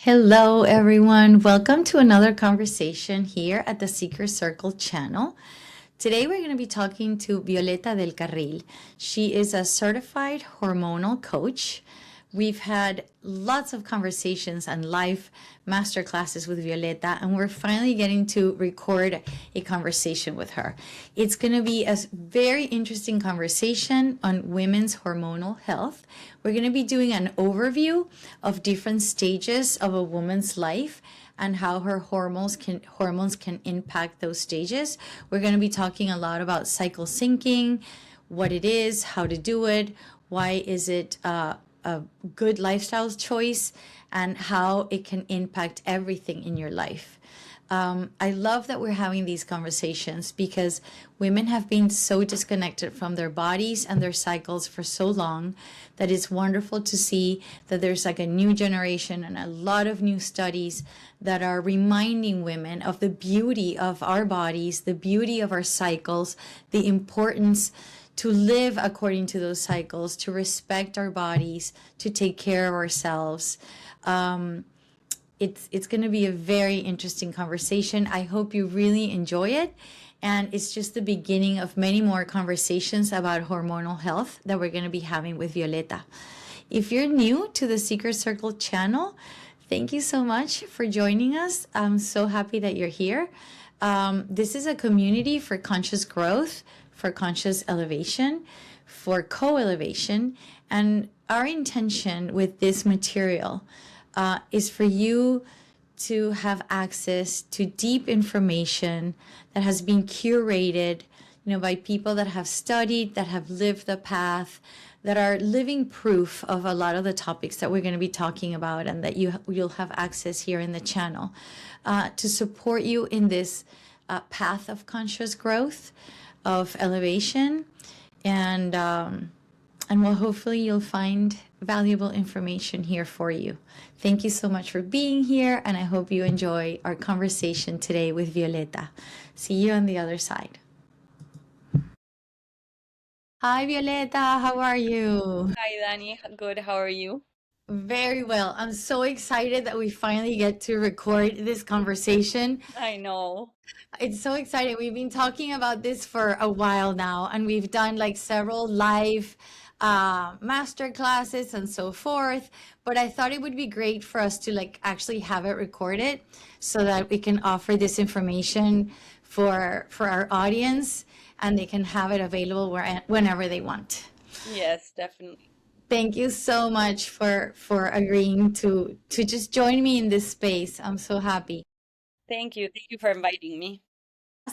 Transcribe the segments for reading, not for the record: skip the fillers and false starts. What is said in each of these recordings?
Hello, everyone. Welcome to another conversation here at the Seeker Circle channel. Today, we're going to be talking to Violeta del Carril. She is a certified hormonal coach. We've had lots of conversations and live master classes with Violeta, and we're finally getting to record a conversation with her. It's going to be a very interesting conversation on women's hormonal health. We're going to be doing an overview of different stages of a woman's life and how her hormones can impact those stages. We're going to be talking a lot about cycle syncing, what it is, how to do it, why is it a good lifestyle choice, and how it can impact everything in your life. I love that we're having these conversations because women have been so disconnected from their bodies and their cycles for so long that it's wonderful to see that there's like a new generation and a lot of new studies that are reminding women of the beauty of our bodies, the beauty of our cycles, the importance to live according to those cycles, to respect our bodies, to take care of ourselves. It's going to be a very interesting conversation. I hope you really enjoy it. And it's just the beginning of many more conversations about hormonal health that we're going to be having with Violeta. If you're new to the Seeker Circle channel, thank you so much for joining us. I'm so happy that you're here. This is a community for conscious growth, for conscious elevation, for co-elevation. And our intention with this material is for you to have access to deep information that has been curated, by people that have studied, that have lived the path, that are living proof of a lot of the topics that we're going to be talking about, and that you'll have access here in the channel to support you in this path of conscious growth, of elevation, and well, hopefully you'll find valuable information here for you. Thank you so much for being here, and I hope you enjoy our conversation today with Violeta. See you on the other side. Hi, Violeta. How are you? Hi, Danny. Good. How are you? Very well. I'm so excited that we finally get to record this conversation. I know. It's so exciting. We've been talking about this for a while now, and we've done like several live master classes and so forth. But I thought it would be great for us to like actually have it recorded so that we can offer this information for our audience, and they can have it available whenever they want. Yes, definitely. Thank you so much for agreeing to just join me in this space. I'm so happy. Thank you. Thank you for inviting me.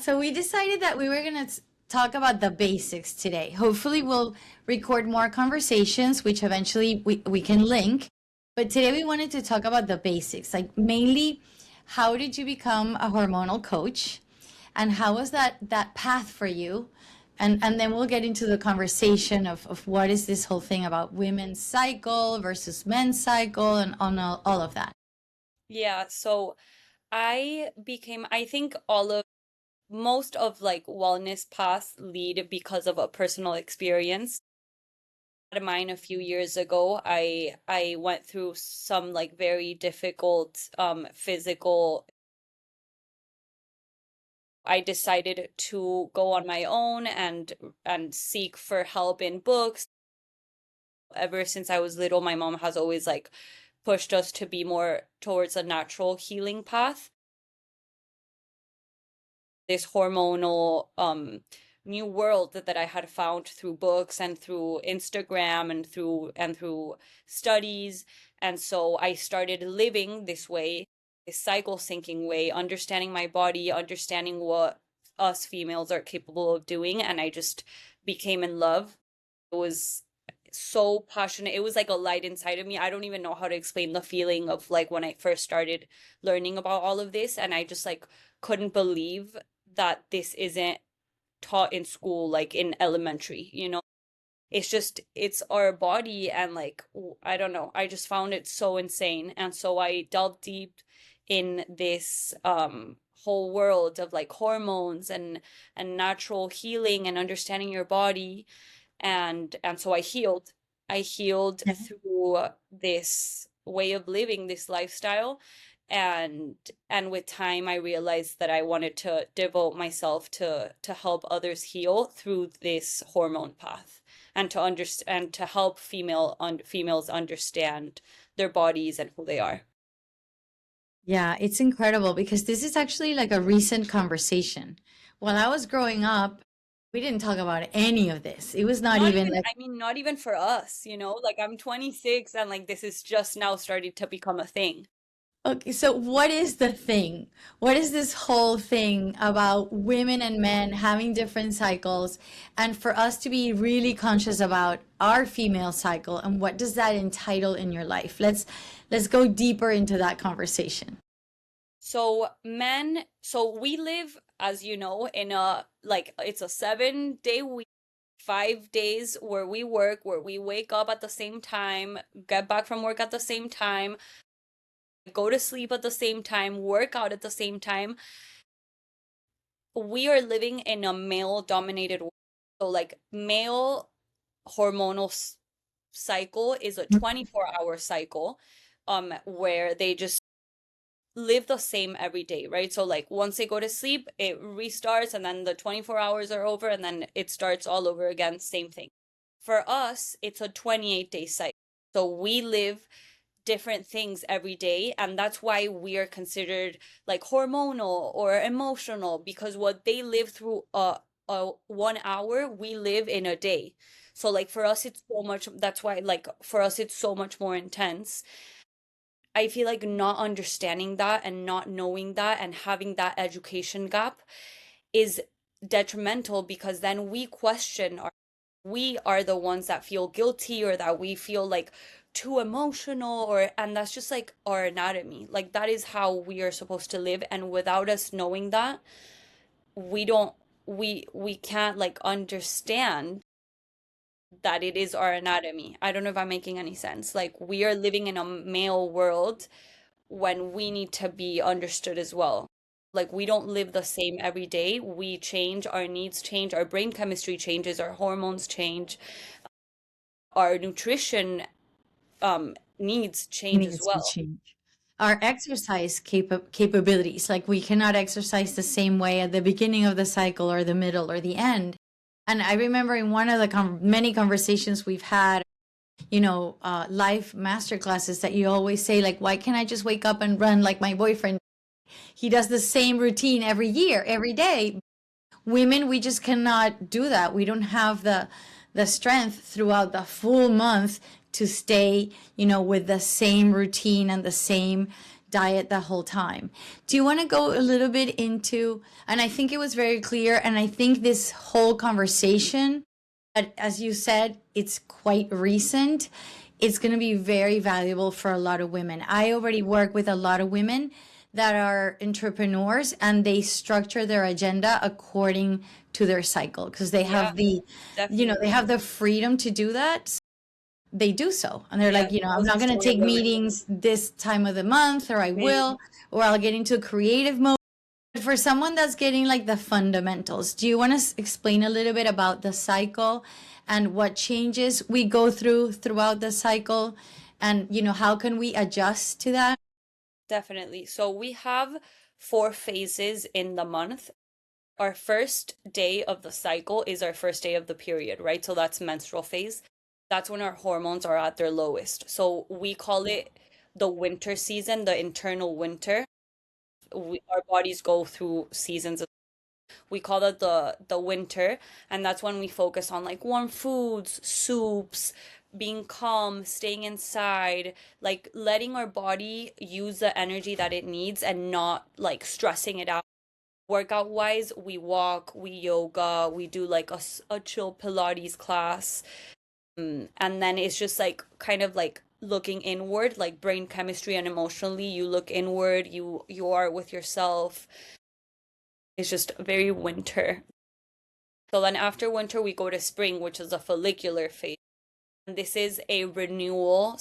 So we decided that we were going to talk about the basics today. Hopefully we'll record more conversations, which eventually we can link. But today we wanted to talk about the basics, like mainly how did you become a hormonal coach, and how was that path for you? And then we'll get into the conversation of what is this whole thing about women's cycle versus men's cycle and on all of that. Yeah, so I think most of like wellness paths lead because of a personal experience. Had mine a few years ago. I went through some like very difficult physical. I decided to go on my own and seek for help in books. Ever since I was little, my mom has always like pushed us to be more towards a natural healing path. This hormonal new world that I had found through books and through Instagram and through studies. And so I started living this way, this cycle syncing way, understanding my body, understanding what us females are capable of doing, and I just became in love. It was so passionate. It was like a light inside of me. I don't even know how to explain the feeling of like when I first started learning about all of this, and I just like couldn't believe that this isn't taught in school, like in elementary. It's our body, and like I don't know, I just found it so insane. And so I delved deep in this whole world of like hormones and natural healing and understanding your body. And so I healed Yeah. through this way of living, this lifestyle. And with time, I realized that I wanted to devote myself to help others heal through this hormone path, and to understand, to help females understand their bodies and who they are. Yeah, it's incredible because this is actually like a recent conversation. While I was growing up, we didn't talk about any of this. It was not Not even even, like, I mean, not even for us, like I'm 26, and like this is just now starting to become a thing. okay, so what is the thing? What is this whole thing about women and men having different cycles and for us to be really conscious about our female cycle and what does that entitle in your life? Let's go deeper into that conversation. So we live, as you know, in a, like, it's a 7-day week, 5 days where we work, where we wake up at the same time, get back from work at the same time, go to sleep at the same time, work out at the same time. We are living in a male dominated world. So like male hormonal cycle is a 24-hour cycle, where they just live the same every day, right? So like once they go to sleep, it restarts, and then the 24 hours are over, and then it starts all over again, same thing. For us, it's a 28-day cycle. So we live different things every day, and that's why we are considered like hormonal or emotional, because what they live through a 1 hour, we live in a day. So like for us it's so much, that's why like for us it's so much more intense. I feel like not understanding that and not knowing that and having that education gap is detrimental, because then we question we are the ones that feel guilty, or that we feel like too emotional, or and that's just like our anatomy. Like that is how we are supposed to live, and without us knowing that, we don't we can't like understand that it is our anatomy. I don't know if I'm making any sense. Like we are living in a male world when we need to be understood as well. Like we don't live the same every day. We change, our needs change, our brain chemistry changes, our hormones change, our nutrition needs change as Needs to well. change. Our exercise capabilities, like we cannot exercise the same way at the beginning of the cycle or the middle or the end. And I remember in one of the many conversations we've had, life master classes, that you always say, like, why can't I just wake up and run like my boyfriend? He does the same routine every year, every day. Women, we just cannot do that. We don't have the strength throughout the full month to stay, with the same routine and the same diet the whole time. Do you want to go a little bit into, and I think it was very clear, and I think this whole conversation, as you said, it's quite recent. It's going to be very valuable for a lot of women. I already work with a lot of women that are entrepreneurs, and they structure their agenda according to their cycle because they Yeah, have they definitely. have the freedom to do that. So they do so. And they're Yeah, like, I'm tells the not going to story of take their life. meetings this time of the month, or I will, or I'll get into creative mode. For someone that's getting like the fundamentals, do you want to explain a little bit about the cycle and what changes we go throughout the cycle, and how can we adjust to that? Definitely. So we have 4 phases in the month. Our first day of the cycle is our first day of the period, right? So that's menstrual phase. That's when our hormones are at their lowest. So we call it the winter season, the internal winter. Our bodies go through seasons. We call that the winter, and that's when we focus on like warm foods, soups, being calm, staying inside, like letting our body use the energy that it needs and not like stressing it out. Workout wise, we walk, we yoga, we do like a chill Pilates class. And then it's just like kind of like looking inward, like brain chemistry and emotionally, you look inward, you are with yourself. It's just very winter. So then after winter, we go to spring, which is a follicular phase. And this is a renewal.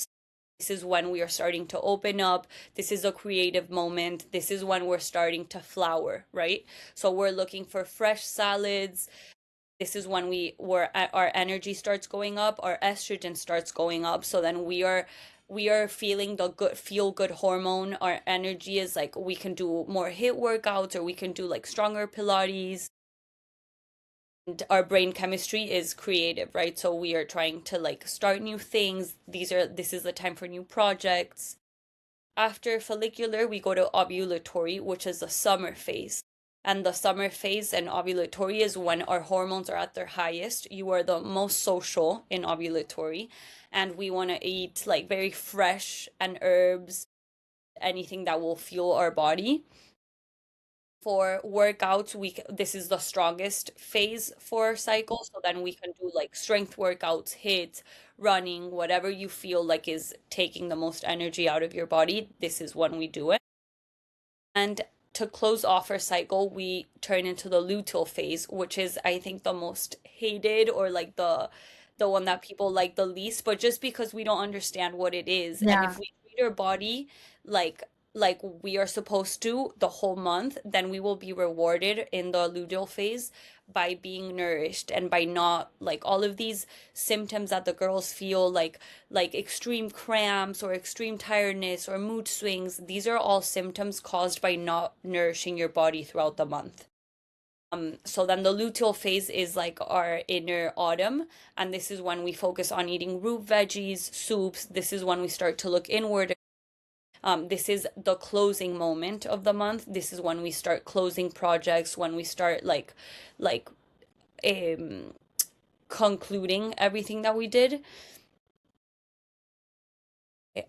This is when we are starting to open up. This is a creative moment. This is when we're starting to flower, right? So we're looking for fresh salads. This is when our energy starts going up, our estrogen starts going up. So then we are we are feeling the good feel good hormone. Our energy is like we can do more HIIT workouts, or we can do like stronger Pilates. And our brain chemistry is creative, right? So we are trying to like start new things. This is the time for new projects. After follicular, we go to ovulatory, which is the summer phase. And the summer phase and ovulatory is when our hormones are at their highest. You are the most social in ovulatory, and we want to eat like very fresh and herbs, anything that will fuel our body. For workouts, this is the strongest phase for our cycle. So then we can do like strength workouts, HIIT, running, whatever you feel like is taking the most energy out of your body. This is when we do it. And to close off our cycle, we turn into the luteal phase, which is, I think, the most hated, or like the one that people like the least, but just because we don't understand what it is. And Yeah. if we treat our body like like we are supposed to the whole month, then we will be rewarded in the luteal phase by being nourished, and by not like all of these symptoms that the girls feel, like extreme cramps or extreme tiredness or mood swings. These are all symptoms caused by not nourishing your body throughout the month. So then the luteal phase is like our inner autumn, and this is when we focus on eating root veggies, soups. This is when we start to look inward. This is the closing moment of the month. This is when we start closing projects, when we start like um concluding everything that we did.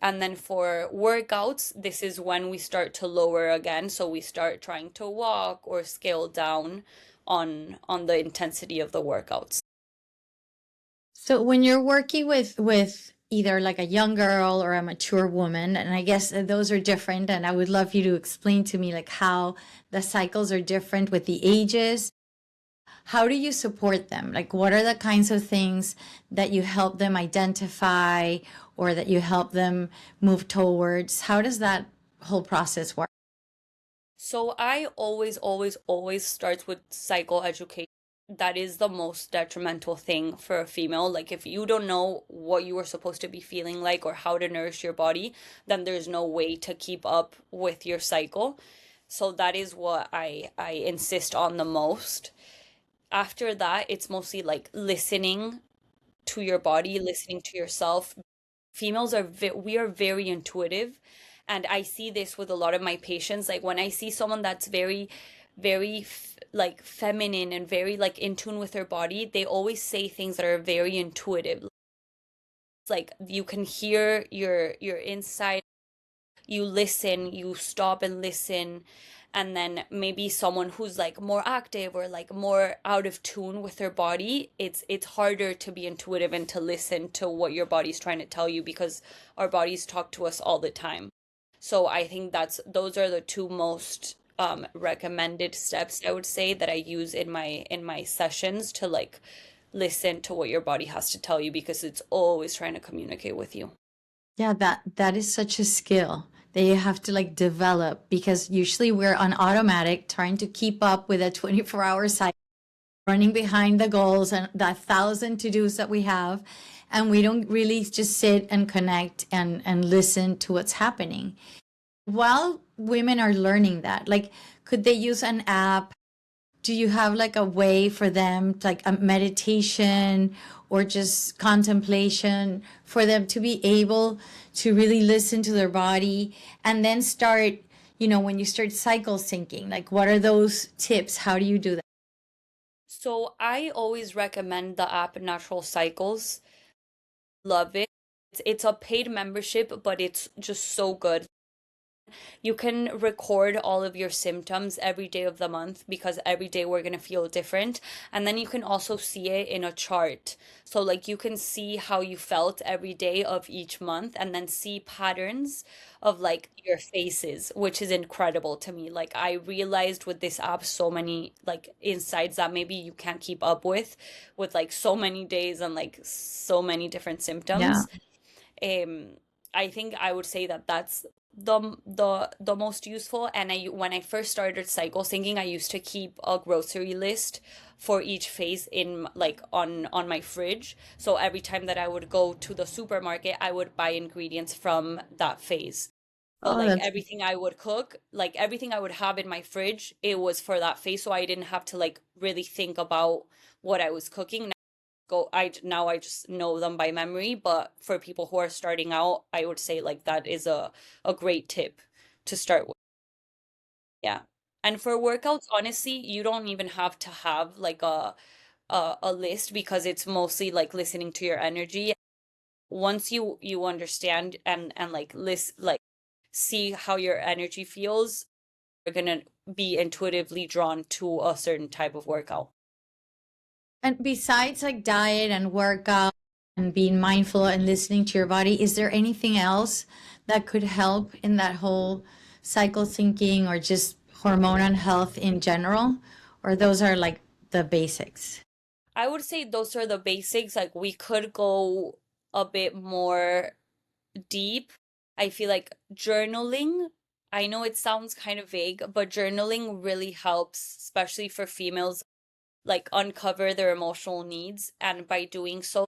And then for workouts, this is when we start to lower again. So we start trying to walk or scale down on the intensity of the workouts. So when you're working with either like a young girl or a mature woman, and I guess those are different, and I would love you to explain to me like how the cycles are different with the ages. How do you support them? Like what are the kinds of things that you help them identify or that you help them move towards? How does that whole process work? So I always starts with cycle education. That is the most detrimental thing for a female. Like if you don't know what you are supposed to be feeling like or how to nourish your body, then there's no way to keep up with your cycle. So that is what I insist on the most. After that, it's mostly like listening to your body, listening to yourself. Females we are very intuitive, and I see this with a lot of my patients. Like when I see someone that's like feminine and very like in tune with their body, they always say things that are very intuitive. It's like you can hear your inside, you listen, you stop and listen. And then maybe someone who's like more active or like more out of tune with their body, it's harder to be intuitive and to listen to what your body's trying to tell you, because our bodies talk to us all the time. So I think those are the two most recommended steps, I would say, that I use in my sessions, to like listen to what your body has to tell you, because it's always trying to communicate with you. Yeah, that is such a skill that you have to like develop, because usually we're on automatic trying to keep up with a 24-hour cycle, running behind the goals and the 1,000 to-dos that we have, and we don't really just sit and connect and listen to what's happening. While women are learning that, like, could they use an app? Do you have like a way for them to, like a meditation or just contemplation, for them to be able to really listen to their body and then start, when you start cycle syncing, like what are those tips? How do you do that? So I always recommend the app Natural Cycles. Love it. It's a paid membership, but it's just so good. You can record all of your symptoms every day of the month, because every day we're going to feel different. And then you can also see it in a chart. So, like, you can see how you felt every day of each month, and then see patterns of like your faces, which is incredible to me. Like, I realized with this app so many like insights that maybe you can't keep up with like so many days and like so many different Yeah. symptoms. um I think I would say that that's the most useful. And I when I first started cycle syncing, I used to keep a grocery list for each phase in like on my fridge. So every time that I would go to the supermarket, I would buy ingredients from that phase. So Oh, like that's everything I would cook, like everything I would have in my fridge, it was for that phase. So I didn't have to like really think about what I was cooking. Now I just know them by memory, but for people who are starting out, I would say like that is a great tip to start with. Yeah. And for workouts, honestly, you don't even have to have like a list because it's mostly like listening to your energy. Once you understand and like see how your energy feels, you're gonna be intuitively drawn to a certain type of workout. And besides like diet and workout and being mindful and listening to your body, is there anything else that could help in that whole cycle thinking or just hormonal health in general? Or those are like the basics? I would say those are the basics. Like we could go a bit more deep. I feel like journaling, I know it sounds kind of vague, but journaling really helps, especially for females, like uncover their emotional needs. And by doing so,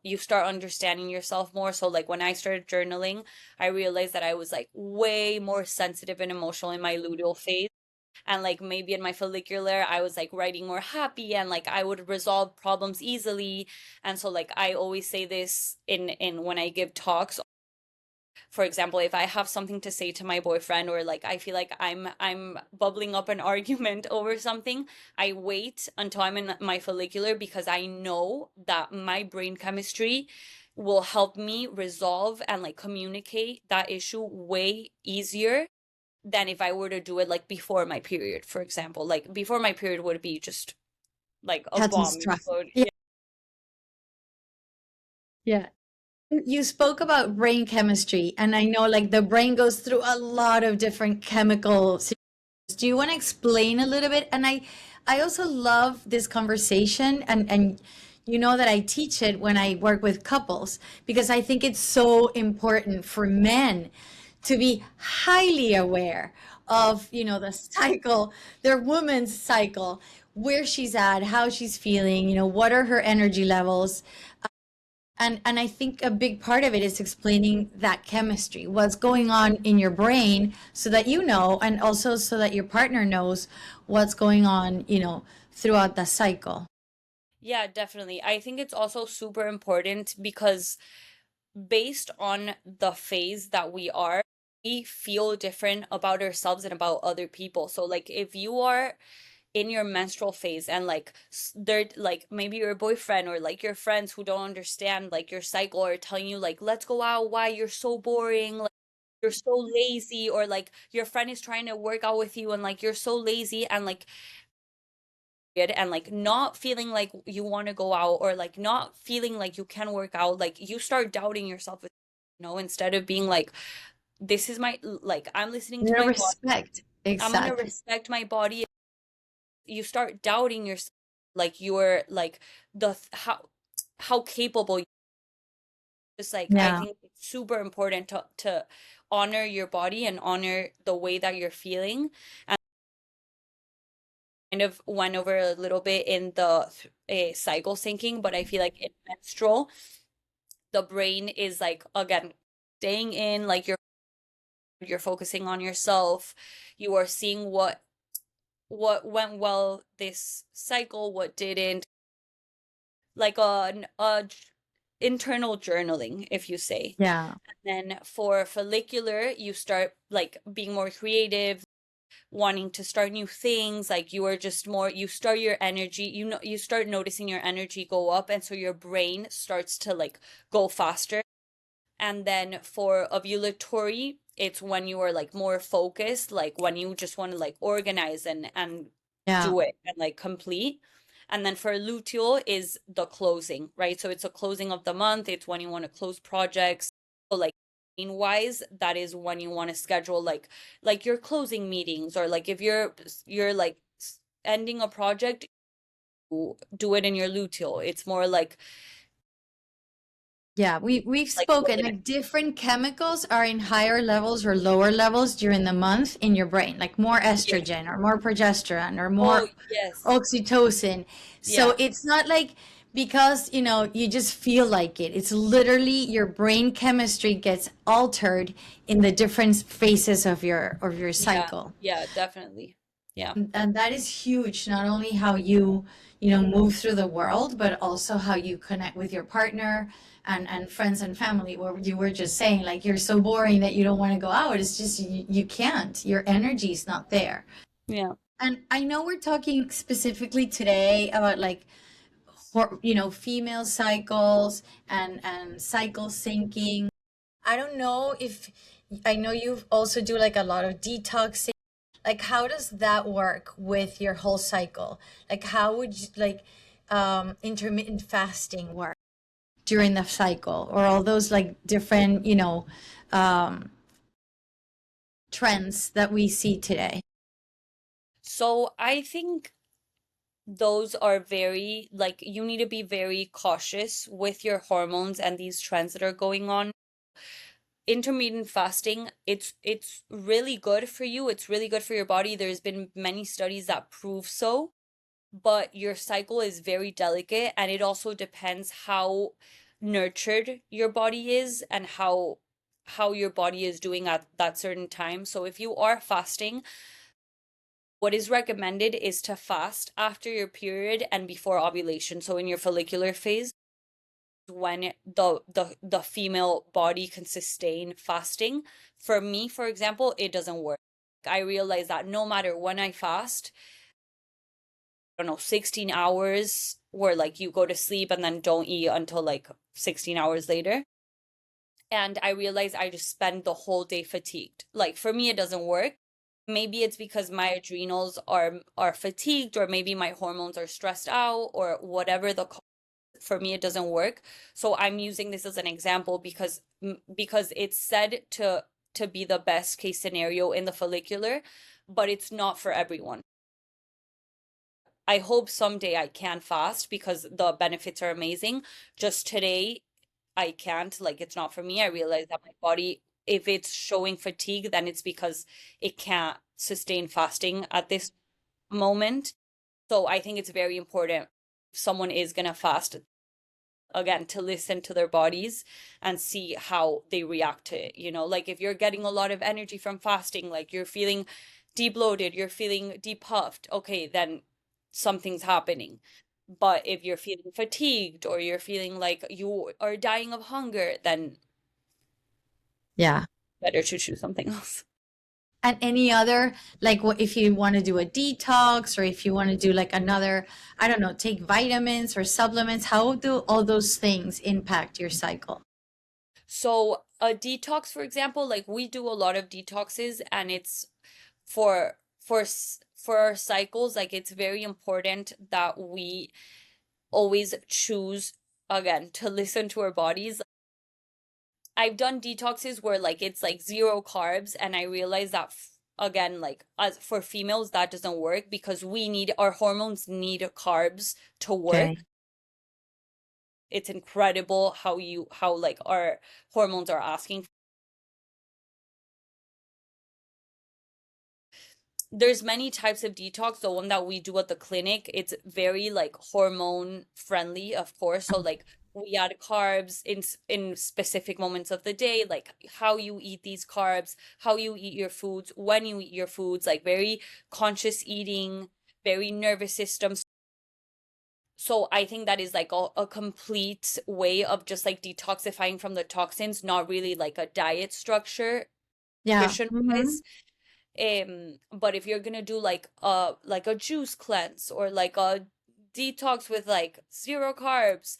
you start understanding yourself more. So, like when I started journaling, I realized that I was like way more sensitive and emotional in my luteal phase. And like maybe in my follicular, I was like writing more happy and like I would resolve problems easily. And so like I always say this in when I give talks. For example, if I have something to say to my boyfriend or like I feel like I'm bubbling up an argument over something, I wait until I'm in my follicular because I know that my brain chemistry will help me resolve and like communicate that issue way easier than if I were to do it like before my period, for example. Like before my period would be just like a bomb Catastrophic. explode. Yeah. Yeah. You spoke about brain chemistry, and I know like the brain goes through a lot of different chemical. Do you want to explain a little bit? And I also love this conversation, and you know that I teach it when I work with couples because I think it's so important for men to be highly aware of, you know, the cycle, their woman's cycle, where she's at, how she's feeling, you know, what are her energy levels. And I think a big part of it is explaining that chemistry, what's going on in your brain so that you know, and also so that your partner knows what's going on, you know, throughout the cycle. Yeah, definitely. I think it's also super important because based on the phase that we are, we feel different about ourselves and about other people. So like if you are in your menstrual phase and like they're like maybe your boyfriend or like your friends who don't understand like your cycle are telling you like let's go out, why you're so boring, like you're so lazy, or like your friend is trying to work out with you and like you're so lazy and like and like not feeling like you want to go out or like not feeling like you can work out, like you start doubting yourself, instead of being like this is my like I'm listening You to know, my body, respect. I'm gonna Exactly. respect my body. You start doubting yourself, like you're like how capable just like I Yeah. think it's super important to honor your body and honor the way that you're feeling. And kind of went over a little bit in the cycle syncing, but I feel like in menstrual the brain is like again staying in, like you're focusing on yourself, you are seeing what went well this cycle, what didn't, like internal journaling, if you say. Yeah. And then for follicular, you start like being more creative, wanting to start new things, like you are just more, you start your energy, you start noticing your energy go up, and so your brain starts to like go faster. And then for ovulatory, it's when you are like more focused, like when you just want to like organize and Yeah. do it and like complete. And then for luteal is the closing, right? So it's a closing of the month. It's when you want to close projects. So like wise, that is when you want to schedule like your closing meetings, or like if you're like ending a project, do it in your luteal. It's more like Yeah, we've like spoken women. like different chemicals are in higher levels or lower levels during the month in your brain, like more Yeah. estrogen or more progesterone or Oh, more yes. oxytocin. So Yeah. it's not like because, you just feel like it. It's literally your brain chemistry gets altered in the different phases of your Yeah. cycle. Yeah, definitely. Yeah. And that is huge, not only how you move through the world, but also how you connect with your partner and friends and family, where you were just saying like you're so boring that you don't want to go out. It's just you can't. Your energy is not there. Yeah. And I know we're talking specifically today about like female cycles and cycle syncing. I don't know if I know you also do like a lot of detoxing. Like, how does that work with your whole cycle? Like, how would you like intermittent fasting work during the cycle, or all those like different, um, trends that we see today? So I think those are very, like, you need to be very cautious with your hormones and these trends that are going on. Intermittent fasting, it's really good for you. It's really good for your body. There's been many studies that prove so, but your cycle is very delicate, and it also depends how nurtured your body is and how your body is doing at that certain time. So if you are fasting, what is recommended is to fast after your period and before ovulation. So in your follicular phase, when the female body can sustain fasting. For me, for example, it doesn't work. I realize that no matter when I fast, I don't know, 16 hours where like you go to sleep and then don't eat until like 16 hours later. And I realize I just spend the whole day fatigued. Like for me, it doesn't work. Maybe it's because my adrenals are fatigued, or maybe my hormones are stressed out, or whatever the for me it doesn't work. So I'm using this as an example because it's said to be the best case scenario in the follicular, but it's not for everyone. I hope someday I can fast because the benefits are amazing. Just today I can't, like it's not for me. I realize that my body, if it's showing fatigue, then it's because it can't sustain fasting at this moment. So I think it's very important if someone is going to fast, again, to listen to their bodies and see how they react to it. Like if you're getting a lot of energy from fasting, like you're feeling de-bloated, you're feeling depuffed, okay, then something's happening. But if you're feeling fatigued or you're feeling like you are dying of hunger, then Yeah. better to choose something else. And any other, like what if you want to do a detox, or if you want to do like another, I don't know, take vitamins or supplements, how do all those things impact your cycle? So a detox, for example, like we do a lot of detoxes, and it's for our cycles, like it's very important that we always choose, again, to listen to our bodies. I've done detoxes where like it's like zero carbs, and I realize that again, like as for females that doesn't work because our hormones need carbs to Okay. work. It's incredible how like our hormones are asking. There's many types of detox. The one that we do at the clinic, it's very like hormone friendly, of course. So like we add carbs in specific moments of the day, like how you eat these carbs, how you eat your foods, when you eat your foods, like very conscious eating, very nervous system. So I think that is like a complete way of just like detoxifying from the toxins, not really like a diet structure, Yeah. nutrition Hmm. wise. But if you're gonna do like a juice cleanse or like a detox with like zero carbs,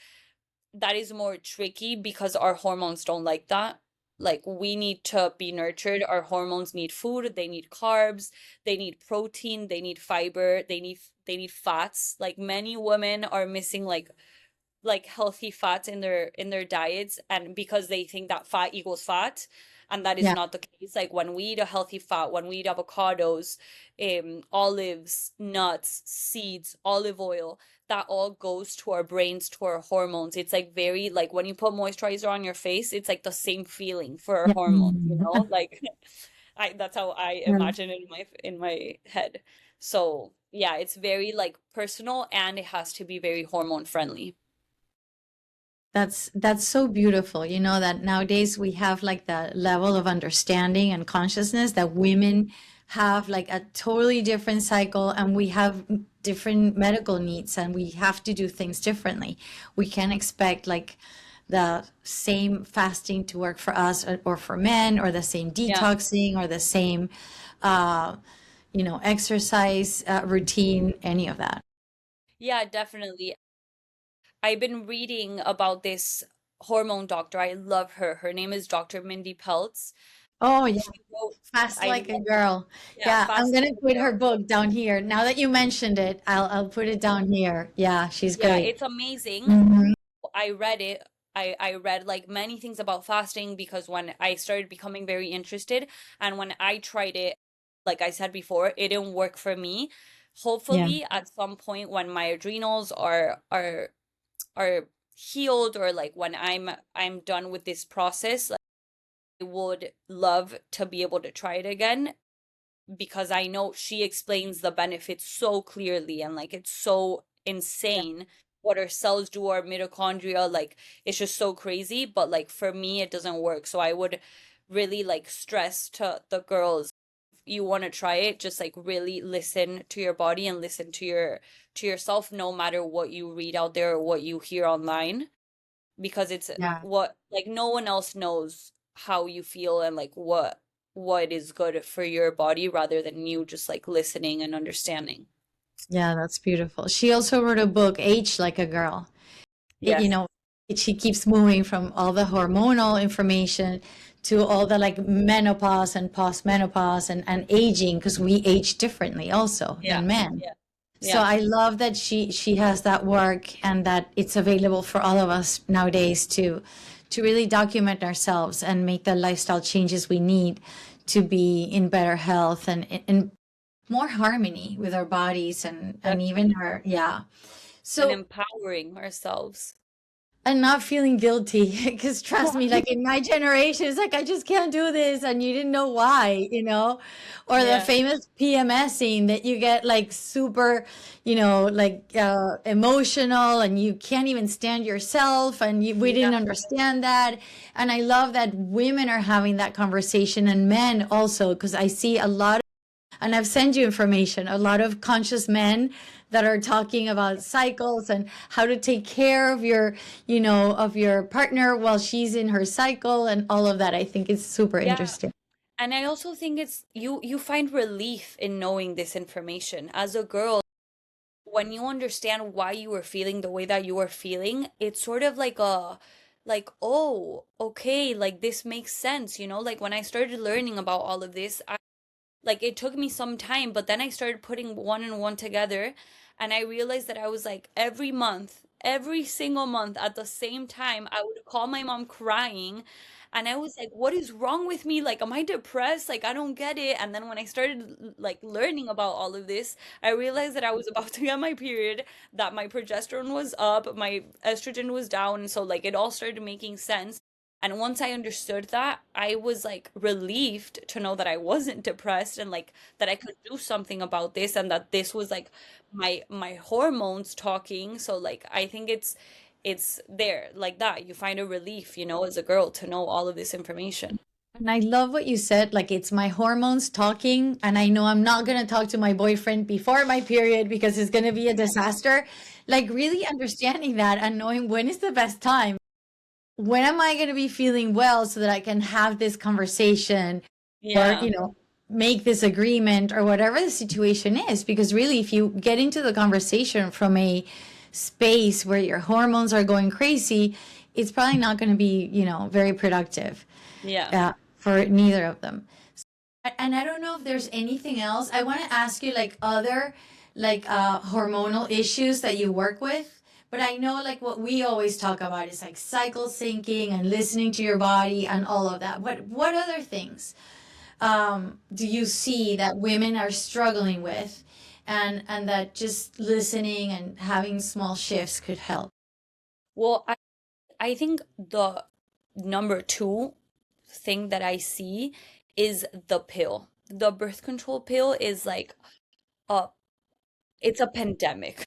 that is more tricky because our hormones don't like that. Like we need to be nurtured. Our hormones need food, they need carbs, they need protein, they need fiber, they need fats. Like many women are missing like healthy fats in their diets, and because they think that fat equals fat, and that is Yeah. not the case. Like when we eat a healthy fat, when we eat avocados, olives, nuts, seeds, olive oil, that all goes to our brains, to our hormones. It's like very like when you put moisturizer on your face, it's like the same feeling for our Yeah. hormones, you know? Like I that's how I imagine it in my head. So, yeah, it's very like personal and it has to be very hormone friendly. That's so beautiful, that nowadays we have like the level of understanding and consciousness that women have like a totally different cycle, and we have different medical needs, and we have to do things differently. We can't expect like the same fasting to work for us or for men, or the same Yeah. detoxing, or the same uh, exercise routine, any of that. Yeah, definitely. I've been reading about this hormone doctor. I love her. Her name is Dr. Mindy Peltz. Oh yeah. She wrote, Fast I like a love, girl. yeah, Yeah, I'm Fast gonna Like a put her Girl. book down here. Now that you mentioned it, I'll put it down here. Yeah, she's Yeah, great. it's amazing. Hmm. I read it. I read like many things about fasting because when I started becoming very interested and when I tried it, like I said before, it didn't work for me. Yeah, Hopefully at some point when my adrenals are healed, or like when I'm done with this process, like, I would love to be able to try it again because I know she explains the benefits so clearly, and like it's so yeah, insane what our cells do, our mitochondria, like it's just so crazy. But like for me, it doesn't work. So I would really like stress to the girls, if you want to try it, just like really listen to your body and listen to yourself, no matter what you read out there or what you hear online, because it's yeah. what like no one else knows how you feel and like what is good for your body rather than you just like listening and understanding. Yeah, that's beautiful. She also wrote a book, Age Like a Girl. It, Yes. she keeps moving from all the hormonal information to all the like menopause and postmenopause and aging, because we age differently also Yeah. than men. Yeah. So Yeah. I love that she has that work, and that it's available for all of us nowadays to really document ourselves and make the lifestyle changes we need to be in better health and in more harmony with our bodies and even Definitely. our, yeah. And So, empowering ourselves. and not feeling guilty, because trust me, like in my generation, it's like I just can't do this, and you didn't know why, or the Yeah. famous PMSing that you get like super, like emotional, and you can't even stand yourself, and we Yeah. didn't understand that. And I love that women are having that conversation, and men also, because I see a lot, and I've sent you information, a lot of conscious men that are talking about cycles and how to take care of your partner while she's in her cycle, and all of that. I think it's super Yeah. interesting. And I also think it's you find relief in knowing this information. As a girl, when you understand why you were feeling the way that you were feeling, it's sort of like oh, okay, like this makes sense, you know? Like when I started learning about all of this, like it took me some time, but then I started putting one and one together, and I realized that I was like every month, every single month at the same time, I would call my mom crying, and I was like, what is wrong with me? Like, am I depressed? Like, I don't get it. And then when I started like learning about all of this, I realized that I was about to get my period, that my progesterone was up, my estrogen was down, and so like it all started making sense. And once I understood that, I was like relieved to know that I wasn't depressed and like that I could do something about this, and that this was like my hormones talking. So like I think it's there like that. You find a relief, you know, as a girl to know all of this information. And I love what you said, like it's my hormones talking, and I know I'm not going to talk to my boyfriend before my period because it's going to be a disaster. Like really understanding that and knowing when is the best time. When am I going to be feeling well so that I can have this conversation, or, Yeah. make this agreement, or whatever the situation is? Because really, if you get into the conversation from a space where your hormones are going crazy, it's probably not going to be, very productive Yeah. for neither of them. And I don't know if there's anything else. I want to ask you like other like hormonal issues that you work with. But I know like what we always talk about is like cycle syncing and listening to your body and all of that. What other things do you see that women are struggling with? and that just listening and having small shifts could help. Well, I think the number two thing that I see is the pill. The birth control pill is like a it's a pandemic.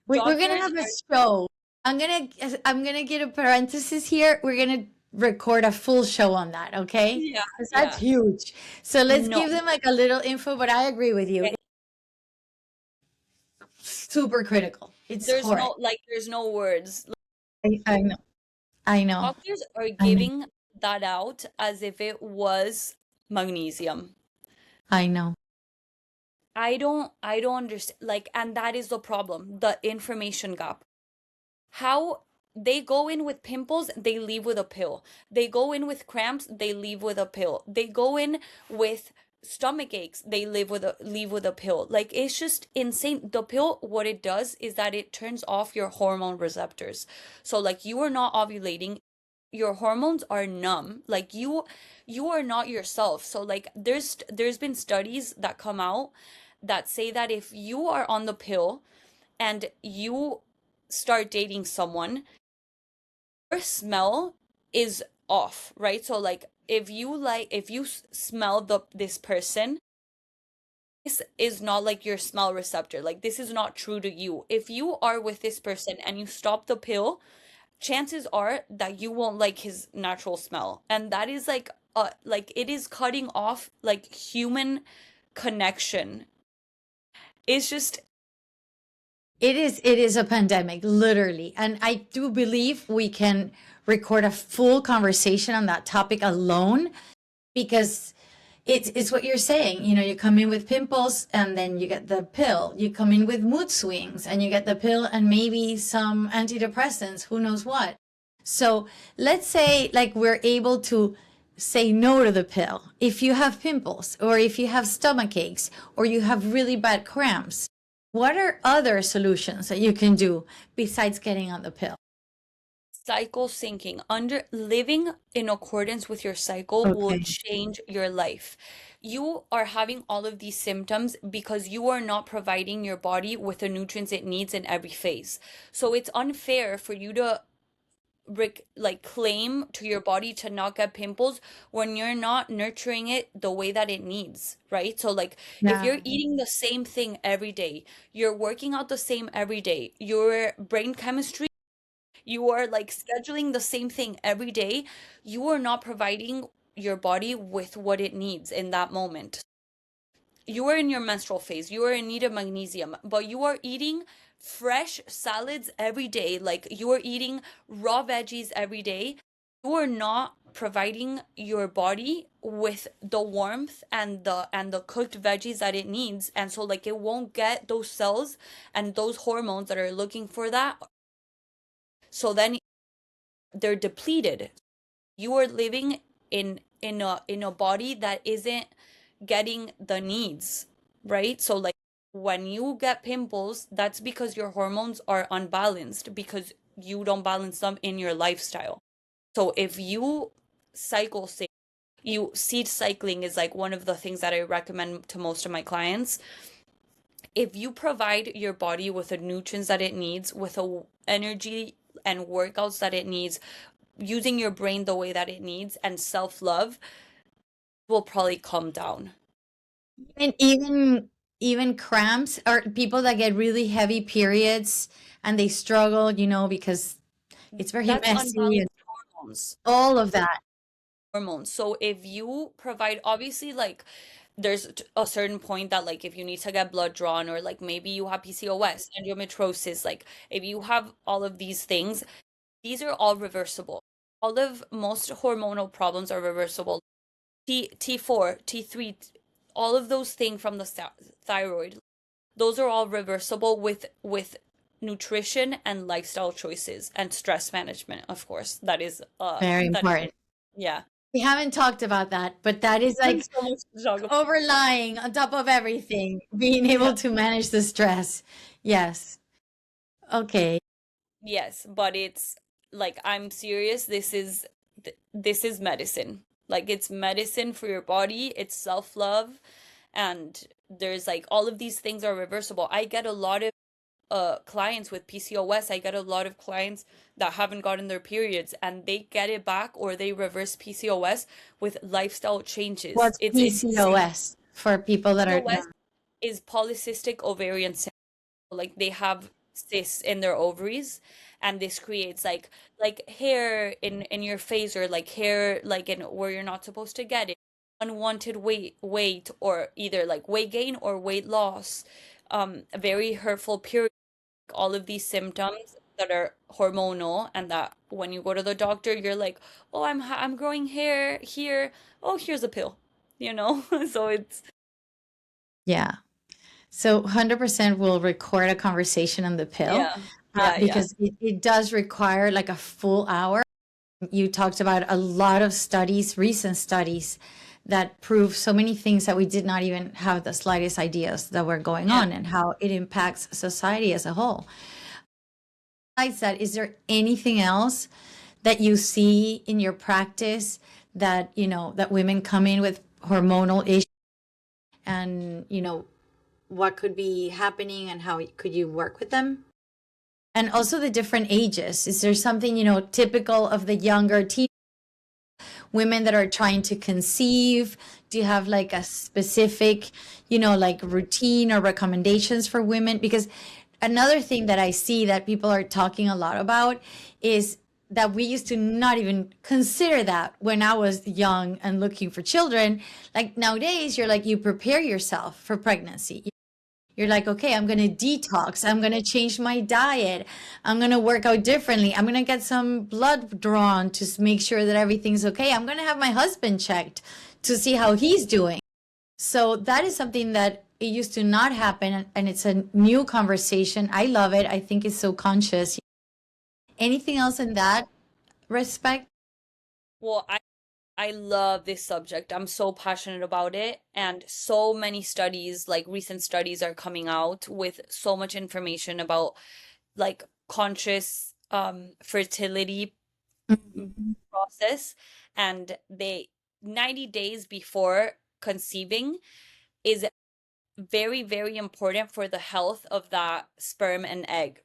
We're gonna Doctors have a are show. I'm gonna get a parenthesis here. We're gonna record a full show on that, okay? yeah, Because that's yeah. huge. So let's No. give them like a little info, but I agree with you. eh, It's super critical. It's There's horrid. no there's no words. I know. I know. Doctors are I know. giving that out as if it was magnesium. I know. I don't understand, like, and that is the problem, the information gap. How they go in with pimples, they leave with a pill. They go in with cramps, they leave with a pill. They go in with stomach aches, they leave with a pill. Like, it's just insane. The pill, what it does is that it turns off your hormone receptors. So like, you are not ovulating, your hormones are numb, like you are not yourself. So like, there's been studies that come out that say that if you are on the pill and you start dating someone, your smell is off, right? So like, if you smell this person, this is not like your smell receptor. Like, this is not true to you. If you are with this person and you stop the pill, chances are that you won't like his natural smell. And that is like it is cutting off like human connection. It's just It is a pandemic, literally. And I do believe we can record a full conversation on that topic alone because it's what you're saying. You come in with pimples and then you get the pill. You come in with mood swings and you get the pill and maybe some antidepressants, who knows what. So let's say like we're able to say no to the pill if you have pimples or if you have stomach aches or you have really bad cramps. What are other solutions that you can do besides getting on the pill? cycle syncing. Under living in accordance with your cycle will Okay. change your life. You are having all of these symptoms because you are not providing your body with the nutrients it needs in every phase. So it's unfair for you to like claim to your body to not get pimples when you're not nurturing it the way that it needs, right? So like, if Yeah. you're eating the same thing every day, you're working out the same every day, your brain chemistry, you are like scheduling the same thing every day, you are not providing your body with what it needs in that moment. You are in your menstrual phase, you are in need of magnesium, but you are eating fresh salads every day, like you are eating raw veggies every day. You are not providing your body with the warmth and the cooked veggies that it needs, and so like, it won't get those cells and those hormones that are looking for that. So then they're depleted. You are living in a body that isn't getting the needs, right? So like, when you get pimples, that's because your hormones are unbalanced, because you don't balance them in your lifestyle. So if you cycle say you seed cycling is like one of the things that I recommend to most of my clients. If you provide your body with the nutrients that it needs, with the energy and workouts that it needs, using your brain the way that it needs, and self-love, will probably calm down. And even cramps or people that get really heavy periods and they struggle, because it's very That's messy and unbalanced hormones. all of that. Hormones. So if you provide, obviously, like, there's a certain point that, like, if you need to get blood drawn, or like maybe you have PCOS, endometriosis, like if you have all of these things, these are all reversible. All of most hormonal problems are reversible. T4, T3, all of those things from the thyroid, those are all reversible with nutrition and lifestyle choices and stress management, of course. Very That is, important. yeah. We haven't talked about that, but that is There's like so much to talk about. overlying on top of everything, being Yeah. able to manage the stress. Yes. Okay. Yes, but it's like, I'm serious. This is medicine. Like, it's medicine for your body. It's self-love, and there's like all of these things are reversible. I get a lot of clients with PCOS. I get a lot of clients that haven't gotten their periods and they get it back or they reverse PCOS with lifestyle changes. What's It's insane. PCOS for people that are PCOS is polycystic ovarian syndrome. Like they have cysts in their ovaries and this creates like hair in your face or like hair like in where you're not supposed to get it. Unwanted weight or either like weight gain or weight loss. Very hurtful period, all of these symptoms that are hormonal and that when you go to the doctor you're like, "Oh, I'm growing hair here. Oh, here's a pill." You know? So it's yeah. So 100% will record a conversation on the pill, yeah. Yeah. because it does require like a full hour. You talked about a lot of studies, recent studies, that prove so many things that we did not even have the slightest ideas that were going Yeah. on and how it impacts society as a whole. Besides that, is there anything else that you see in your practice that, that women come in with hormonal issues and, what could be happening and how could you work with them? And also the different ages. Is there something, typical of the younger teen women that are trying to conceive? Do you have like a specific, like routine or recommendations for women? Because another thing that I see that people are talking a lot about is that we used to not even consider that when I was young and looking for children. Like nowadays, you're like, you prepare yourself for pregnancy. You're like, okay, I'm going to detox. I'm going to change my diet. I'm going to work out differently. I'm going to get some blood drawn to make sure that everything's okay. I'm going to have my husband checked to see how he's doing. So that is something that it used to not happen. And it's a new conversation. I love it. I think it's so conscious. Anything else in that respect? Well, I love this subject. I'm so passionate about it. And so many studies, like recent studies, are coming out with so much information about like conscious fertility Mhm. process. And they 90 days before conceiving is very, very important for the health of that sperm and egg.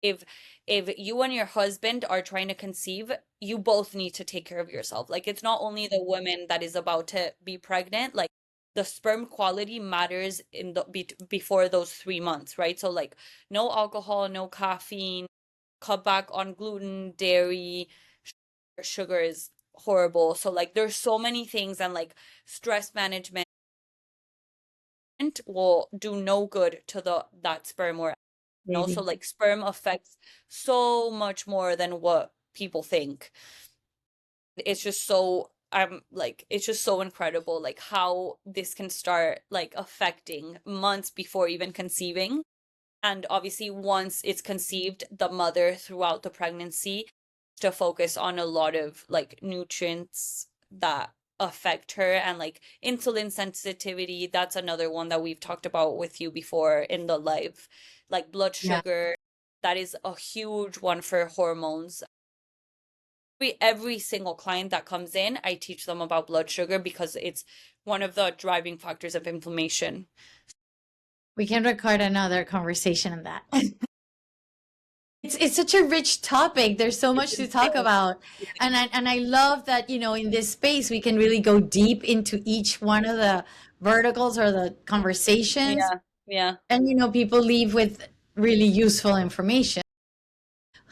If you and your husband are trying to conceive, you both need to take care of yourself. Like it's not only the woman that is about to be pregnant, like the sperm quality matters in the before those 3 months, right? So like no alcohol, no caffeine, cut back on gluten, dairy, sugar is horrible. So like there's so many things and like stress management will do no good to the that sperm or so Baby. like sperm affects so much more than what people think. It's just so I'm like it's just so incredible like how this can start like affecting months before even conceiving. And obviously once it's conceived, the mother throughout the pregnancy to focus on a lot of like nutrients that affect her and like insulin sensitivity. That's another one that we've talked about with you before in the live, like blood Yeah. sugar. That is a huge one for hormones. Every single client that comes in, I teach them about blood sugar because it's one of the driving factors of inflammation. We can record another conversation on that. It's such a rich topic. There's so It's much to talk insane. about. And I love that, in this space we can really go deep into each one of the verticals or the conversations. Yeah, yeah. And people leave with really useful information.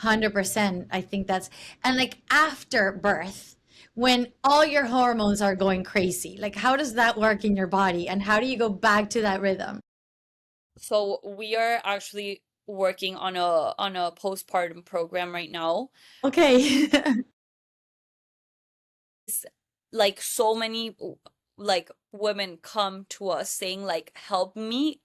100%. I think that's, and like after birth, when all your hormones are going crazy, like how does that work in your body and how do you go back to that rhythm? So we are actually working on a postpartum program right now. Okay. It's like so many like women come to us saying like help me,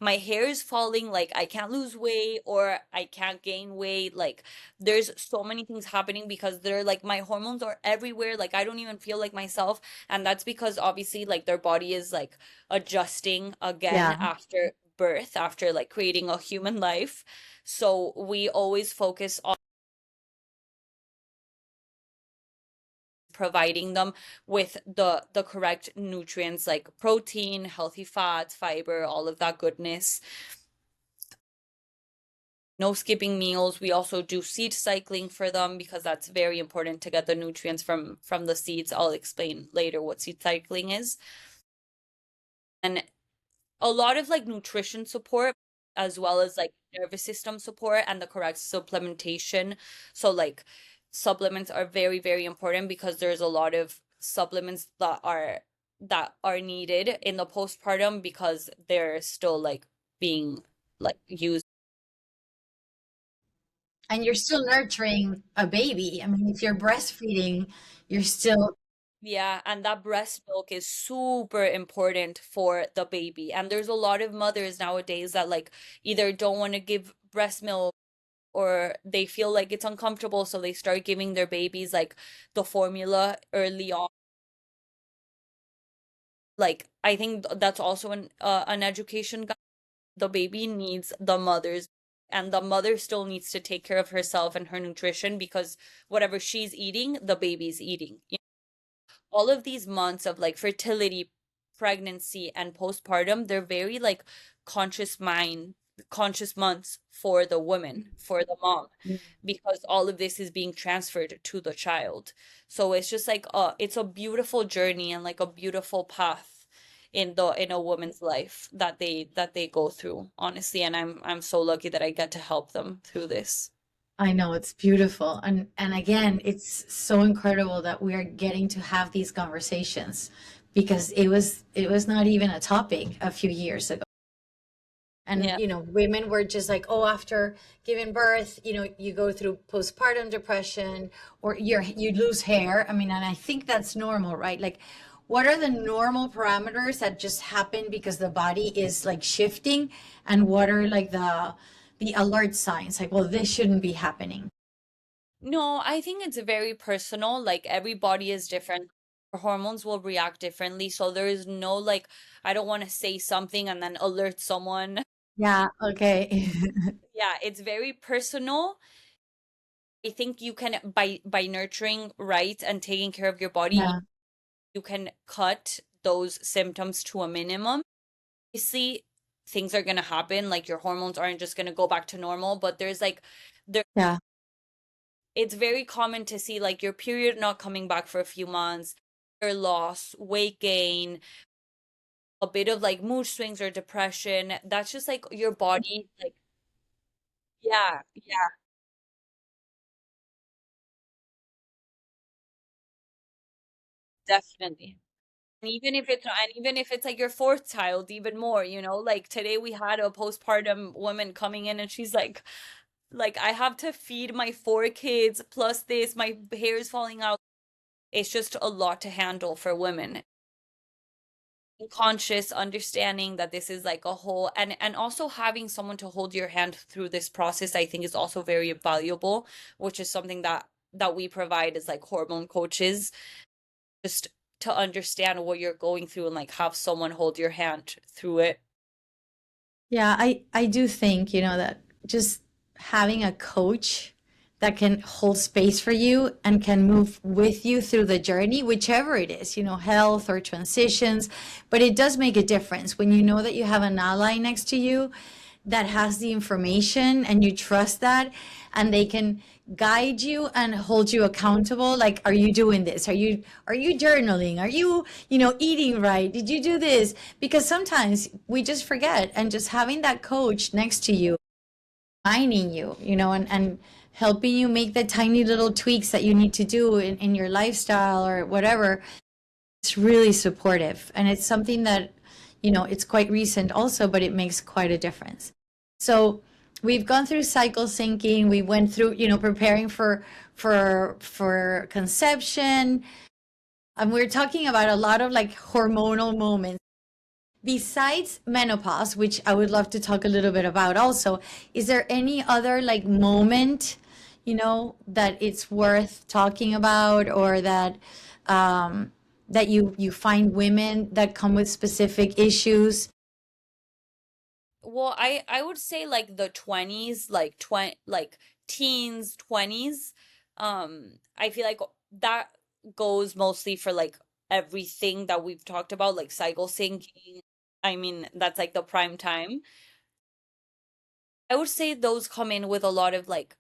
my hair is falling, like I can't lose weight or I can't gain weight. Like there's so many things happening because they're like my hormones are everywhere, like I don't even feel like myself. And that's because obviously like their body is like adjusting again Yeah. after birth, after like creating a human life. So we always focus on providing them with the correct nutrients like protein, healthy fats, fiber, all of that goodness. No skipping meals. We also do seed cycling for them because that's very important to get the nutrients from the seeds. I'll explain later what seed cycling is. And a lot of like nutrition support as well as like nervous system support and the correct supplementation. So like supplements are very, very important because there's a lot of supplements that are needed in the postpartum because they're still like being like used. And you're still nurturing a baby. I mean, if you're breastfeeding, you're still, Yeah, and that breast milk is super important for the baby. And there's a lot of mothers nowadays that like either don't want to give breast milk or they feel like it's uncomfortable, so they start giving their babies like the formula early on. Like I think that's also an education guide. The baby needs the mother's and the mother still needs to take care of herself and her nutrition because whatever she's eating, the baby's eating. All of these months of like fertility, pregnancy, and postpartum, they're very like conscious mind, conscious months for the woman, for the mom, because all of this is being transferred to the child. So it's just like it's a beautiful journey and like a beautiful path in a woman's life that they go through, honestly. And I'm so lucky that I get to help them through this. I know it's beautiful. And again, it's so incredible that we are getting to have these conversations because it was not even a topic a few years ago. And Yeah. women were just like, oh, after giving birth, you go through postpartum depression or you lose hair. I mean, and I think that's normal, right? Like, what are the normal parameters that just happen because the body is like shifting, and what are like the alert signs? Like, well, this shouldn't be happening. No, I think it's very personal. Like every body is different. Hormones will react differently. So there is no like, I don't want to say something and then alert someone. Yeah, okay. Yeah, it's very personal. I think you can by nurturing right and taking care of your body, Yeah, you can cut those symptoms to a minimum. Obviously, things are gonna happen. Like your hormones aren't just gonna go back to normal, but there's like there yeah, it's very common to see like your period not coming back for a few months, hair loss, weight gain, a bit of like mood swings or depression. That's just like your body, like, yeah, yeah, definitely. And even if it's like your fourth child, even more, like today we had a postpartum woman coming in and she's like, I have to feed my four kids plus this, my hair is falling out. It's just a lot to handle for women. Conscious understanding that this is like a whole and also having someone to hold your hand through this process I think is also very valuable, which is something that we provide as like hormone coaches, just to understand what you're going through and like have someone hold your hand through it. yeah. I do think, that just having a coach that can hold space for you and can move with you through the journey, whichever it is, health or transitions. But it does make a difference when you know that you have an ally next to you that has the information and you trust that, and they can guide you and hold you accountable. Like, are you doing this? Are you journaling? Are you, eating right? Did you do this? Because sometimes we just forget, and just having that coach next to you reminding you, and helping you make the tiny little tweaks that you need to do in your lifestyle or whatever. It's really supportive. And it's something that, it's quite recent also, but it makes quite a difference. So we've gone through cycle syncing. We went through, preparing for conception. And we're talking about a lot of like hormonal moments. Besides menopause, which I would love to talk a little bit about also, is there any other like moment, that it's worth talking about, or that you find women that come with specific issues? Well, I would say like the 20s, like 20, like teens, 20s. I feel like that goes mostly for like everything that we've talked about, like cycle syncing. I mean, that's like the prime time. I would say those come in with a lot of like,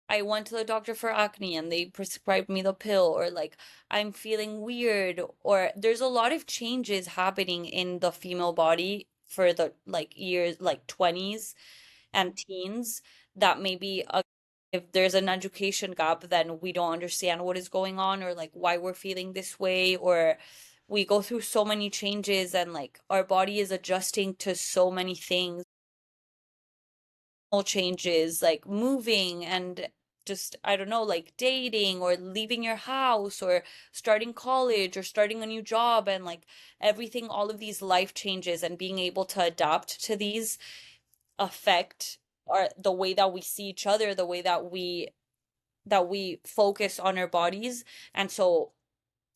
I went to the doctor for acne and they prescribed me the pill, or like I'm feeling weird, or there's a lot of changes happening in the female body for the like years, like 20s and teens, that maybe if there's an education gap, then we don't understand what is going on, or like why we're feeling this way, or we go through so many changes and like our body is adjusting to so many things, changes like moving and just I don't know, like dating or leaving your house or starting college or starting a new job, and like everything, all of these life changes, and being able to adapt to these affect our the way that we see each other, the way that we focus on our bodies. And so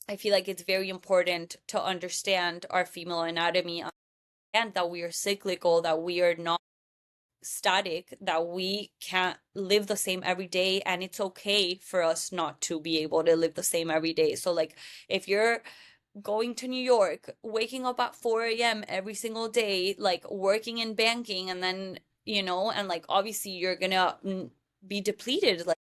I feel like it's very important to understand our female anatomy, and that we are cyclical, that we are not static, that we can't live the same every day, and it's okay for us not to be able to live the same every day. So like if you're going to New York, waking up at 4 a.m. every single day, like working in banking, and then, and like obviously you're gonna be depleted. Like,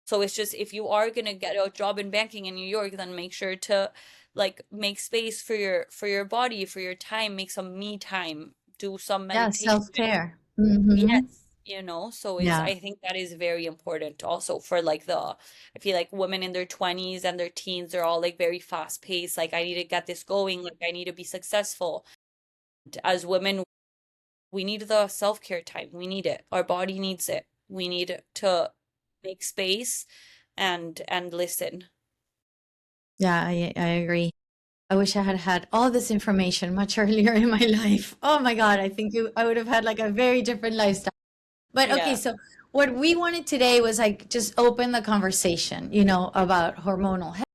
so it's just, if you are gonna get a job in banking in New York, then make sure to like make space for your body, for your time, make some me time, do some Yeah, meditation. self-care. Yes, so it's, Yeah. I think that is very important also for like I feel like women in their 20s and their teens, they're all like very fast paced. Like, I need to get this going, like I need to be successful. As women, we need the self-care time. We need it. Our body needs it. We need to make space and listen. Yeah, I agree. I wish I had had all this information much earlier in my life. Oh my God, I think I would have had like a very different lifestyle. But okay, Yeah. so what we wanted today was like just open the conversation, about hormonal health,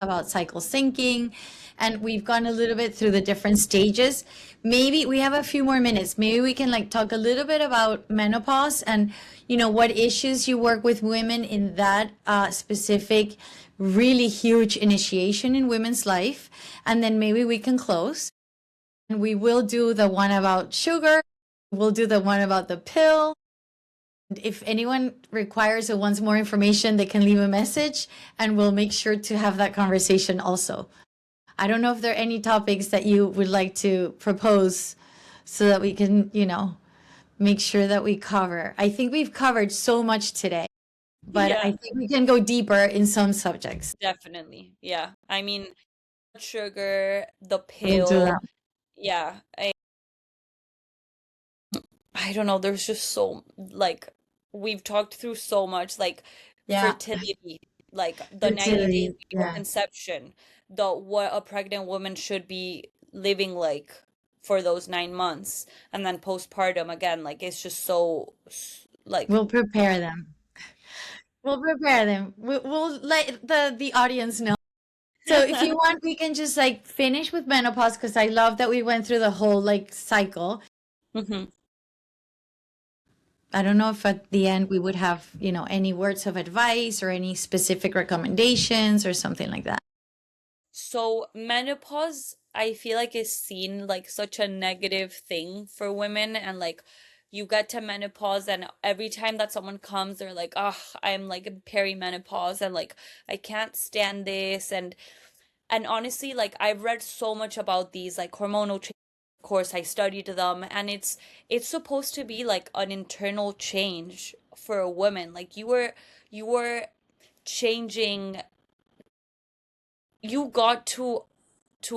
about cycle syncing, and we've gone a little bit through the different stages. Maybe we have a few more minutes. Maybe we can like talk a little bit about menopause and what issues you work with women in that specific, really huge initiation in women's life, and then maybe we can close. And we will do the one about sugar. We'll do the one about the pill. If anyone requires or wants more information, they can leave a message and we'll make sure to have that conversation also. I don't know if there are any topics that you would like to propose so that we can, make sure that we cover. I think we've covered so much today, but I Yeah, think we can go deeper in some subjects. definitely. Yeah. I mean, sugar, the We'll do pill. that. Yeah. I don't know, there's just so like we've talked through so much, like Yeah. fertility, like the 90 days Fertility. before Yeah. conception, the what a pregnant woman should be living like for those 9 months, and then postpartum again, like it's just so like We'll prepare them. We'll prepare them. We'll let the audience know. So if you want, we can just like finish with menopause because I love that we went through the whole like cycle. Mhm. I don't know if at the end we would have, any words of advice or any specific recommendations or something like that. So menopause, I feel like is seen like such a negative thing for women, and like you get to menopause and every time that someone comes, they're like, "Oh, I'm like in perimenopause and like I can't stand this." And honestly, like I've read so much about these like hormonal changes. Of course, I studied them, and it's supposed to be like an internal change for a woman. Like you were changing, you got to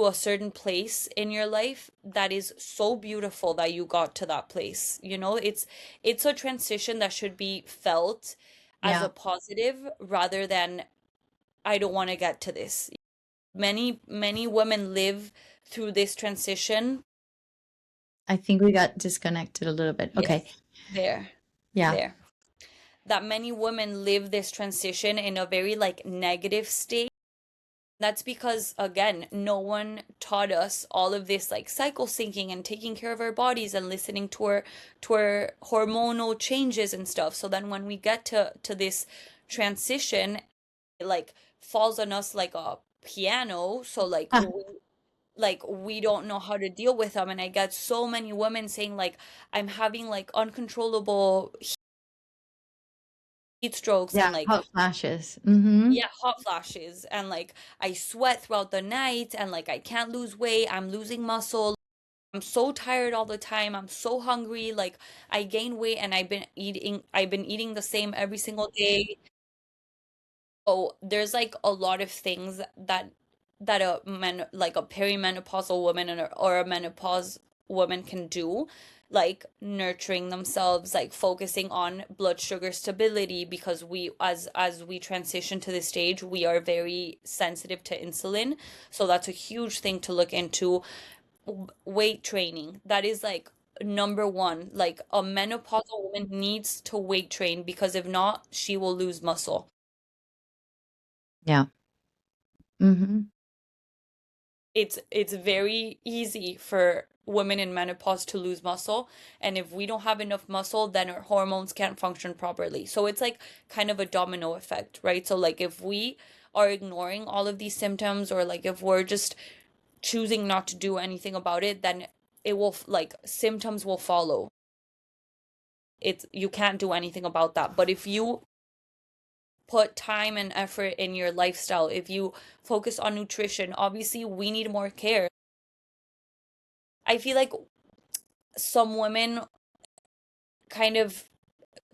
a certain place in your life that is so beautiful that you got to that place. It's a transition that should be felt as a Yeah, positive rather than I don't want to get to this. Many women live through this transition. I think we got disconnected a little bit. Okay. Yes, there, Yeah. there. That many women live this transition in a very like negative state. That's because, again, no one taught us all of this like cycle syncing and taking care of our bodies and listening to our hormonal changes and stuff. So then when we get to this transition, it like falls on us like a piano. So like we don't know how to deal with them. And I get so many women saying like I'm having like uncontrollable heat strokes Yeah, and like hot flashes. Mm-hmm. yeah, hot flashes, and like I sweat throughout the night, and like I can't lose weight, I'm losing muscle. I'm so tired all the time. I'm so hungry. Like I gain weight and I've been eating the same every single day. Oh, there's like a lot of things that a men like a perimenopausal woman or a menopause woman can do, like nurturing themselves, like focusing on blood sugar stability, because we as we transition to this stage, we are very sensitive to insulin. So that's a huge thing to look into. Weight training. That is like number one. Like a menopausal woman needs to weight train, because if not, she will lose muscle. Yeah. Mm-hmm. It's very easy for women in menopause to lose muscle, and if we don't have enough muscle, then our hormones can't function properly. So it's like kind of a domino effect, right? So like if we are ignoring all of these symptoms, or like if we're just choosing not to do anything about it, then it will like symptoms will follow. It's you can't do anything about that. But if you put time and effort in your lifestyle, if you focus on nutrition, obviously we need more care. I feel like some women kind of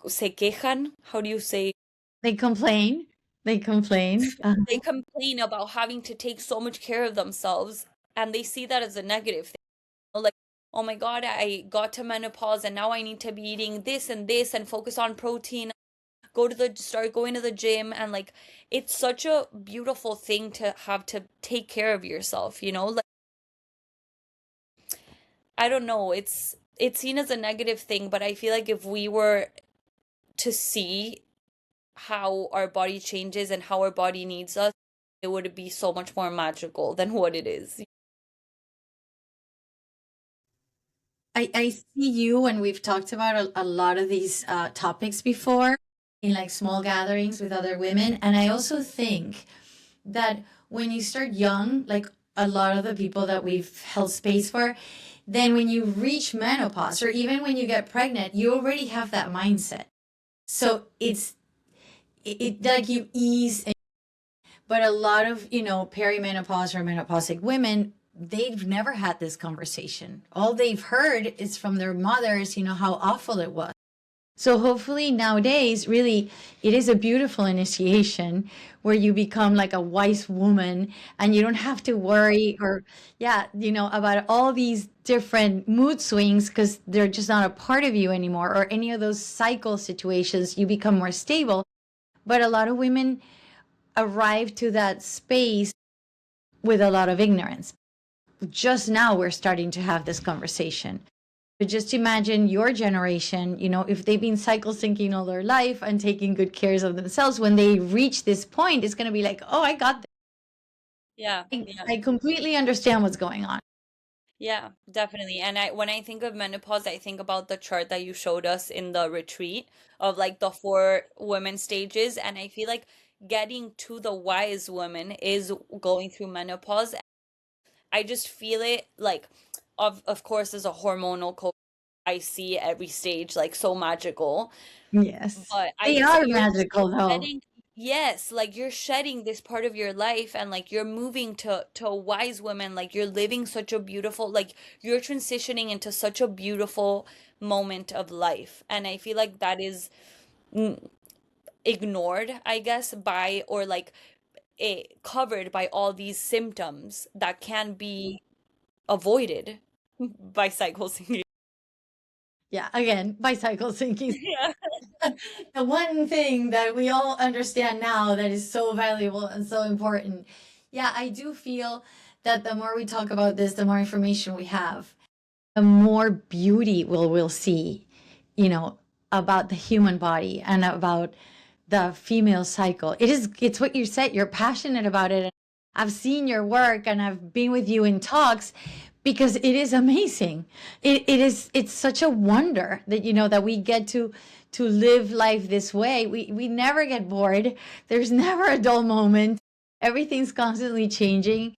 se quejan. How do you say? They complain. They complain. They complain about having to take so much care of themselves, and they see that as a negative thing. Like, oh my God, I got to menopause and now I need to be eating this and this and focus on protein, start going to the gym. And like, it's such a beautiful thing to have to take care of yourself, you know? Like, I don't know, it's seen as a negative thing, but I feel like if we were to see how our body changes and how our body needs us, it would be so much more magical than what it is. I see you, and we've talked about a lot of these topics before in like small gatherings with other women. And I also think that when you start young, like a lot of the people that we've held space for, then when you reach menopause or even when you get pregnant, you already have that mindset. So it like you ease. But a lot of, perimenopause or menopausic women, they've never had this conversation. All they've heard is from their mothers, how awful it was. So hopefully nowadays, really, it is a beautiful initiation where you become like a wise woman and you don't have to worry or, yeah, about all these different mood swings because they're just not a part of you anymore, or any of those cycle situations. You become more stable. But a lot of women arrive to that space with a lot of ignorance. Just now we're starting to have this conversation. But just imagine your generation, if they've been cycle syncing all their life and taking good care of themselves, when they reach this point, it's going to be like, oh, I got Yeah, this. yeah. I completely understand what's going on. Yeah, definitely. And when I think of menopause, I think about the chart that you showed us in the retreat of like the four women stages. And I feel like getting to the wise woman is going through menopause. I just feel it like, of course, as a hormonal coach, I see every stage like so magical. Yes. But I They feel like are magical, you're though. shedding, yes, like you're shedding this part of your life, and like you're moving to a wise woman, like you're living such a beautiful, like you're transitioning into such a beautiful moment of life. And I feel like that is mm, ignored, I guess, by or like covered by all these symptoms that can be avoided by cycles. Yeah, again, bicycle syncing. Yeah. The one thing that we all understand now that is so valuable and so important. Yeah, I do feel that the more we talk about this, the more information we have, the more beauty we'll see, about the human body and about the female cycle. It's what you said, you're passionate about it. I've seen your work and I've been with you in talks, because it is amazing. It's such a wonder that, that we get to live life this way. We never get bored. There's never a dull moment. Everything's constantly changing.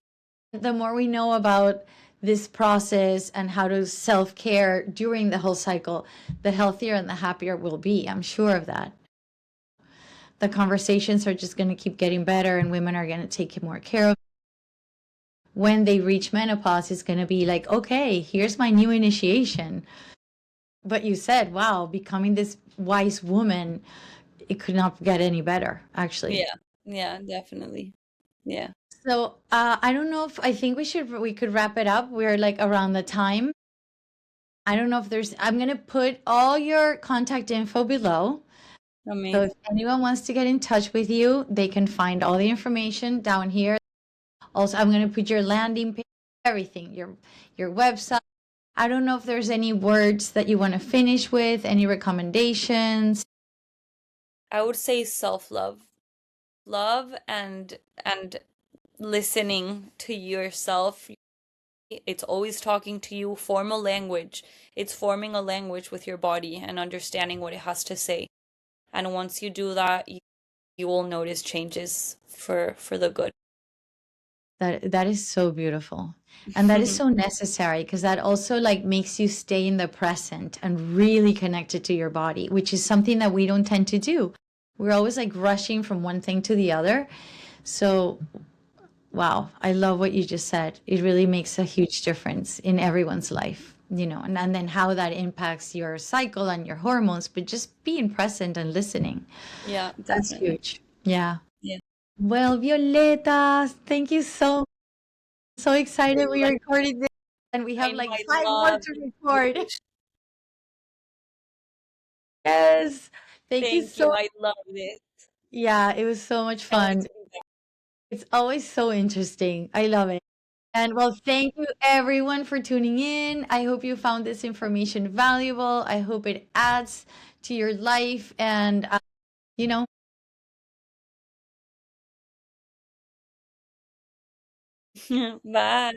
The more we know about this process and how to self-care during the whole cycle, the healthier and the happier we'll be. I'm sure of that. The conversations are just going to keep getting better, and women are going to take more care of. When they reach menopause, it's going to be like, okay, here's my new initiation. But you said, wow, becoming this wise woman, it could not get any better, actually. Yeah, yeah, definitely. Yeah. So I don't know if I think we could wrap it up. We're like around the time. I don't know if I'm gonna put all your contact info below. So if Amazing. anyone wants to get in touch with you, they can find all the information down here. Also, I'm gonna put your landing page, everything, your website. I don't know if there's any words that you want to finish with, any recommendations. I would say self-love. Love and listening to yourself. It's always talking to you, form a language. It's forming a language with your body and understanding what it has to say. And once you do that, you will notice changes for the good. That is so beautiful. And that is so necessary, because that also like makes you stay in the present and really connected to your body, which is something that we don't tend to do. We're always like rushing from one thing to the other. So, wow, I love what you just said. It really makes a huge difference in everyone's life, and then how that impacts your cycle and your hormones, but just being present and listening. Yeah, That's definitely. huge. Yeah. Yeah. Well, Violeta, thank you so excited we Like, recorded this, and we have I know like I 5 more love to this record. conversation. Yes. Thank you Thank you. so. I love this. Yeah, it was so much Can't wait fun. to be back. It's always so interesting. I love it. And well, thank you everyone for tuning in. I hope you found this information valuable. I hope it adds to your life, and you know, Bye.